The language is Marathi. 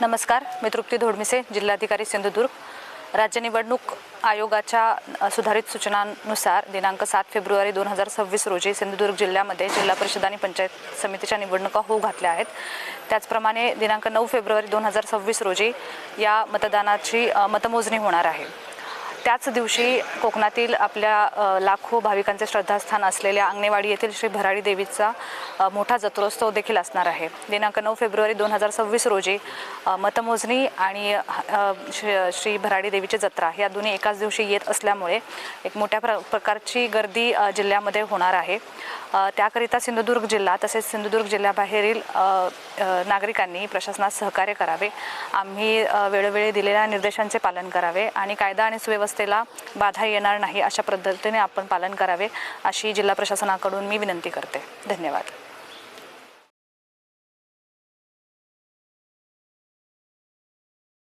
नमस्कार, मी तृप्ती धोडमिसे, जिल्हाधिकारी सिंधुदुर्ग। राज्य निवडणूक आयोगाच्या सुधारित सूचनांनुसार दिनांक 7 फेब्रुवारी 2026 रोजी सिंधुदुर्ग जिल्ह्यामध्ये जिल्हा परिषद आणि पंचायत समितीच्या निवडणुका होऊ घातल्या आहेत। त्याचप्रमाणे दिनांक 9 फेब्रुवारी 2026 रोजी या मतदानाची मतमोजणी होणार आहे। त्याच दिवशी कोकणातील आपल्या लाखो भाविकांचे श्रद्धास्थान असलेल्या अंगणेवाडी येथील श्री भराडी देवीचा मोठा जत्रोत्सव देखील असणार आहे। दिनांक 9 फेब्रुवारी 2026 रोजी मतमोजणी आणि श्री भराडी देवीची जत्रा या दोन्ही एकाच दिवशी येत असल्यामुळे एक मोठ्या प्रकारची गर्दी जिल्ह्यामध्ये होणार आहे। त्याकरिता सिंधुदुर्ग जिल्हा तसेच सिंधुदुर्ग जिल्ह्याबाहेरील नागरिकांनी प्रशासनास सहकार्य करावे। आम्ही वेळोवेळी दिलेल्या निर्देशांचे पालन करावे आणि कायदा आणि सुव्यवस्थेला बाधा येणार नाही अशा पद्धतीने आपण पालन करावे अशी जिल्हा प्रशासनाकडून मी विनंती करते। धन्यवाद।